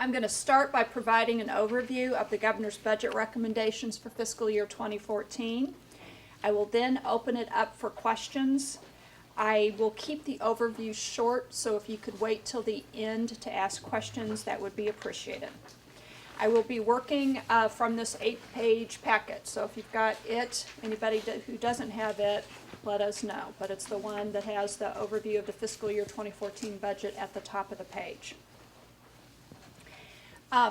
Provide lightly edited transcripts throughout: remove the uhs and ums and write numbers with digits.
I'm going to start by providing an overview of the governor's budget recommendations for fiscal year 2014. I will then open it up for questions. I will keep the overview short, so if you could wait till the end to ask questions, that would be appreciated. I will be working from this 8-page packet, so if you've got it, anybody who doesn't have it, let us know. But it's the one that has the overview of the fiscal year 2014 budget at the top of the page.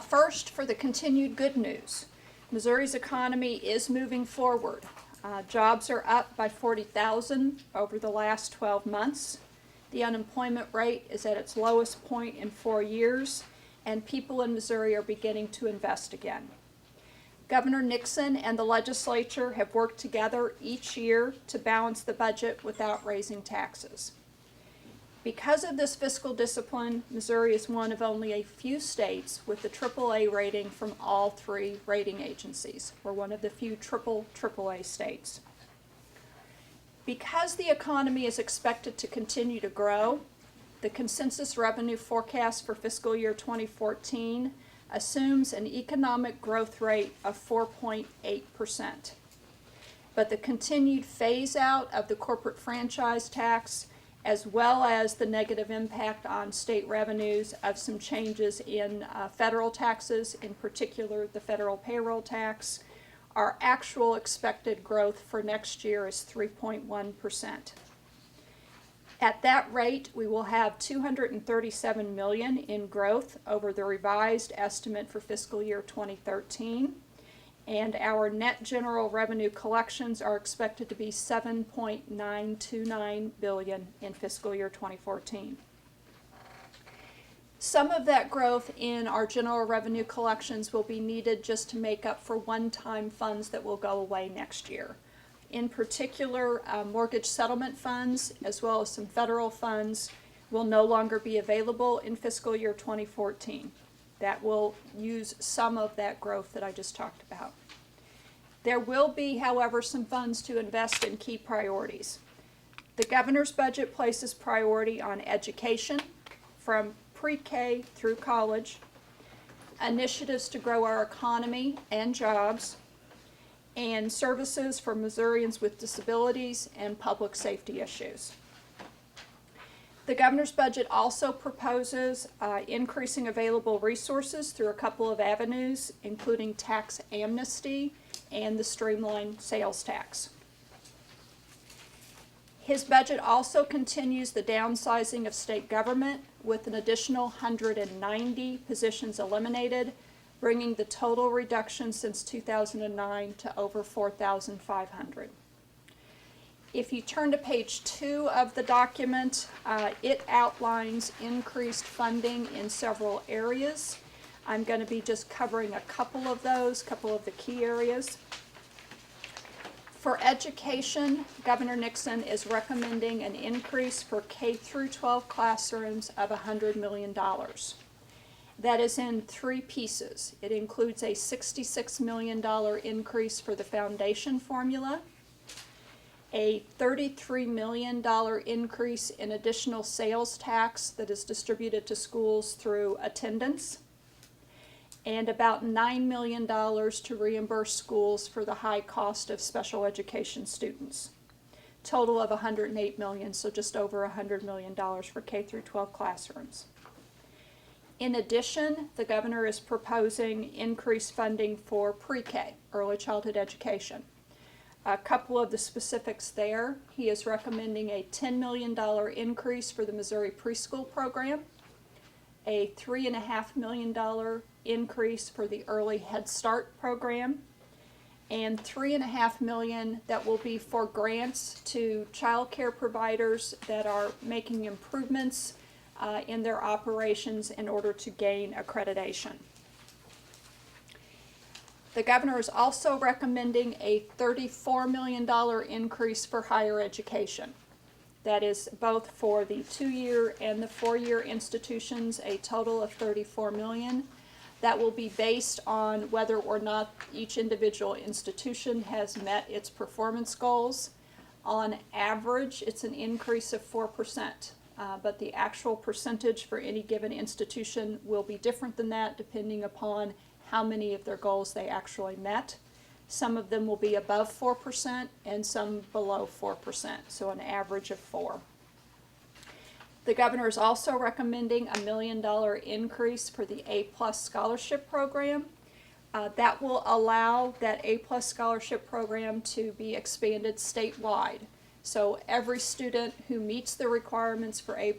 First, for the continued good news, Missouri's economy is moving forward. Jobs are up by 40,000 over the last 12 months. The unemployment rate is at its lowest point in 4 years, and people in Missouri are beginning to invest again. Governor Nixon and the legislature have worked together each year to balance the budget without raising taxes. Because of this fiscal discipline, Missouri is one of only a few states with a AAA rating from all 3 rating agencies. We're one of the few AAA states. Because the economy is expected to continue to grow, the consensus revenue forecast for fiscal year 2014 assumes an economic growth rate of 4.8%. But the continued phase out of the corporate franchise tax, as well as the negative impact on state revenues of some changes in federal taxes, in particular the federal payroll tax, our actual expected growth for next year is 3.1%. At that rate, we will have $237 million in growth over the revised estimate for fiscal year 2013. And our net general revenue collections are expected to be $7.929 billion in fiscal year 2014. Some of that growth in our general revenue collections will be needed just to make up for one-time funds that will go away next year. In particular, mortgage settlement funds, as well as some federal funds, will no longer be available in fiscal year 2014. That will use some of that growth that I just talked about. There will be, however, some funds to invest in key priorities. The governor's budget places priority on education from pre-K through college, initiatives to grow our economy and jobs, and services for Missourians with disabilities and public safety issues. The governor's budget also proposes increasing available resources through a couple of avenues, including tax amnesty and the streamlined sales tax. His budget also continues the downsizing of state government with an additional 190 positions eliminated, bringing the total reduction since 2009 to over 4,500. If you turn to page 2 of the document, it outlines increased funding in several areas. I'm going to be just covering a couple of those, couple of the key areas. For education, Governor Nixon is recommending an increase for K through 12 classrooms of $100 million. That is in 3 pieces. It includes a $66 million increase for the foundation formula, a $33 million increase in additional sales tax that is distributed to schools through attendance, and about $9 million to reimburse schools for the high cost of special education students. Total of $108 million, so just over $100 million for K through 12 classrooms. In addition, the governor is proposing increased funding for pre-K, early childhood education. A couple of the specifics there. He is recommending a $10 million increase for the Missouri preschool program, a $3.5 million increase for the early Head Start program, and $3.5 million that will be for grants to child care providers that are making improvements in their operations in order to gain accreditation. The governor is also recommending a $34 million increase for higher education. That is both for the 2-year and the 4-year institutions, a total of $34 million. That will be based on whether or not each individual institution has met its performance goals. On average, it's an increase of 4%. but the actual percentage for any given institution will be different than that depending upon how many of their goals they actually met. Some of them will be above 4% and some below 4%, so an average of 4. The governor is also recommending $1 million increase for the A+ scholarship program. That will allow that A+ scholarship program to be expanded statewide. So every student who meets the requirements for A+,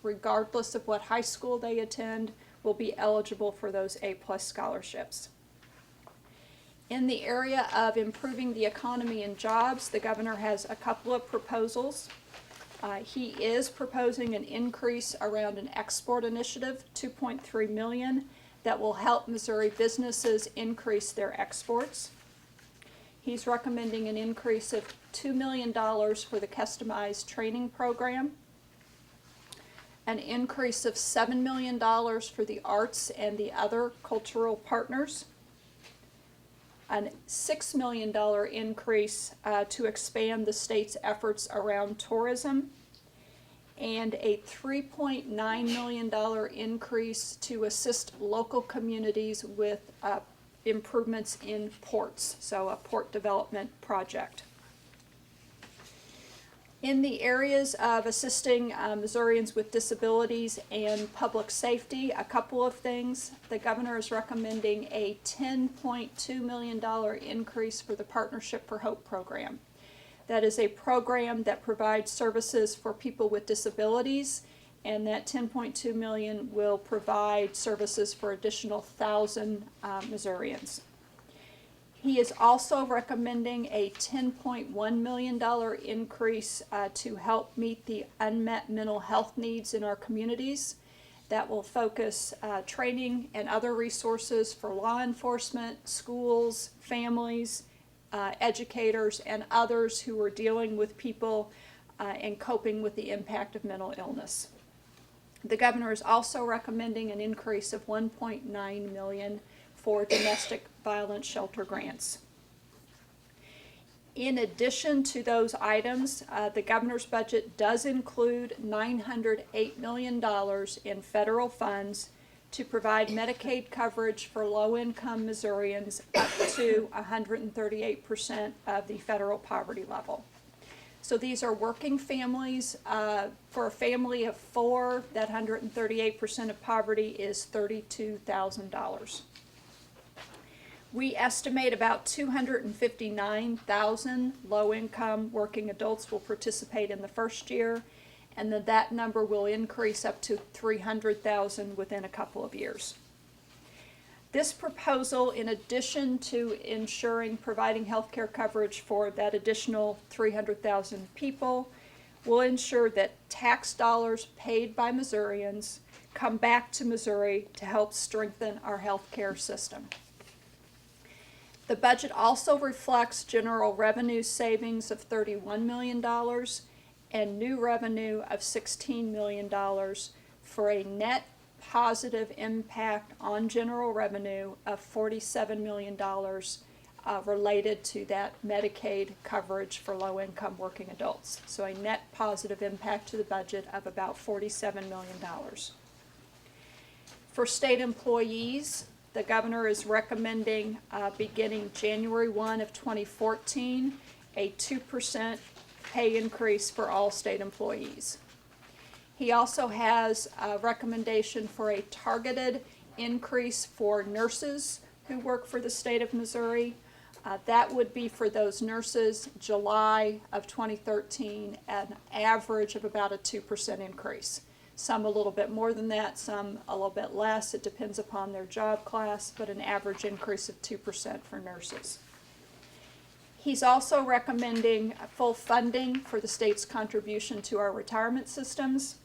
regardless of what high school they attend, will be eligible for those A+ scholarships. In the area of improving the economy and jobs, the governor has a couple of proposals. He is proposing an increase around an export initiative, $2.3 million, that will help Missouri businesses increase their exports. He's recommending an increase of $2 million for the customized training program, an increase of $7 million for the arts and the other cultural partners, a $6 million increase to expand the state's efforts around tourism, and a $3.9 million increase to assist local communities with improvements in ports, so a port development project. In the areas of assisting Missourians with disabilities and public safety, a couple of things. The governor is recommending a $10.2 million increase for the Partnership for Hope program. That is a program that provides services for people with disabilities, and that $10.2 million will provide services for additional 1,000 Missourians. He is also recommending a $10.1 million increase to help meet the unmet mental health needs in our communities. That will focus training and other resources for law enforcement, schools, families, educators, and others who are dealing with people and coping with the impact of mental illness. The governor is also recommending an increase of $1.9 million for domestic violence shelter grants. In addition to those items, the governor's budget does include $908 million in federal funds to provide Medicaid coverage for low-income Missourians up to 138% of the federal poverty level. So these are working families. For a family of 4, that 138% of poverty is $32,000. We estimate about 259,000 low-income working adults will participate in the first year, and then that number will increase up to 300,000 within a couple of years. This proposal, in addition to providing health care coverage for that additional 300,000 people, will ensure that tax dollars paid by Missourians come back to Missouri to help strengthen our health care system. The budget also reflects general revenue savings of $31 million and new revenue of $16 million for a net positive impact on general revenue of $47 million related to that Medicaid coverage for low-income working adults. So a net positive impact to the budget of about $47 million. For state employees, the governor is recommending beginning January 1 of 2014, a 2% pay increase for all state employees. He also has a recommendation for a targeted increase for nurses who work for the state of Missouri. That would be for those nurses July of 2013, an average of about a 2% increase. Some a little bit more than that, some a little bit less. It depends upon their job class, but an average increase of 2% for nurses. He's also recommending full funding for the state's contribution to our retirement systems,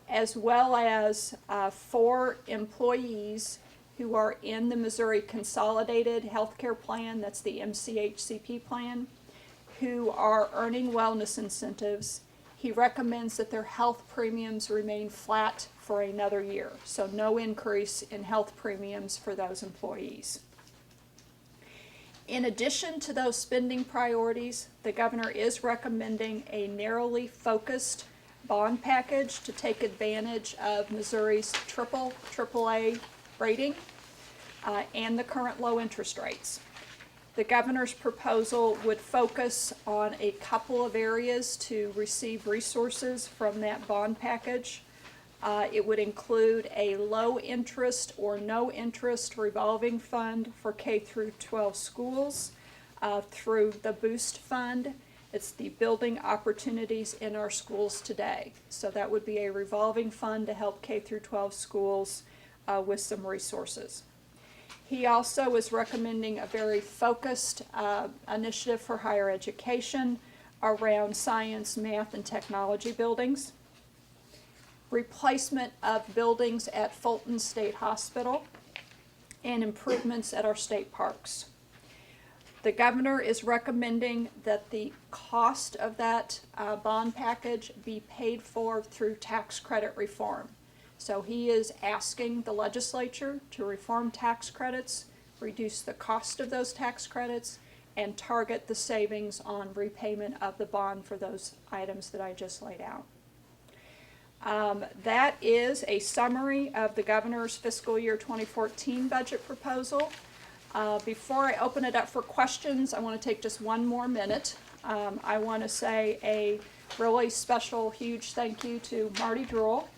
as well as for employees who are in the Missouri Consolidated Healthcare Plan, that's the MCHCP plan, who are earning wellness incentives. He recommends that their health premiums remain flat for another year, so no increase in health premiums for those employees. In addition to those spending priorities, the governor is recommending a narrowly focused bond package to take advantage of Missouri's AAA rating and the current low interest rates. The governor's proposal would focus on a couple of areas to receive resources from that bond package. It would include a low interest or no interest revolving fund for K through 12 schools through the Boost Fund. It's the Building Opportunities in Our Schools Today. So that would be a revolving fund to help K through 12 schools with some resources. He also is recommending a very focused initiative for higher education around science, math, and technology buildings. Replacement of buildings at Fulton State Hospital, and improvements at our state parks. The governor is recommending that the cost of that bond package be paid for through tax credit reform. So he is asking the legislature to reform tax credits, reduce the cost of those tax credits, and target the savings on repayment of the bond for those items that I just laid out. That is a summary of the governor's fiscal year 2014 budget proposal. Before I open it up for questions, I want to take just one more minute. I want to say a really special, huge thank you to Marty Druhl.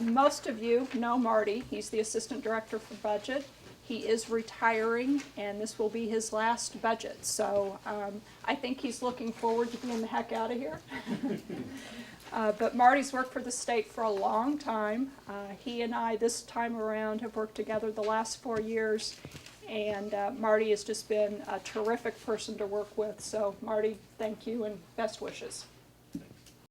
Most of you know Marty. He's the Assistant Director for Budget. He is retiring, and this will be his last budget. So I think he's looking forward to getting the heck out of here. But Marty's worked for the state for a long time. He and I, this time around, have worked together the last 4 years, and Marty has just been a terrific person to work with. So Marty, thank you and best wishes.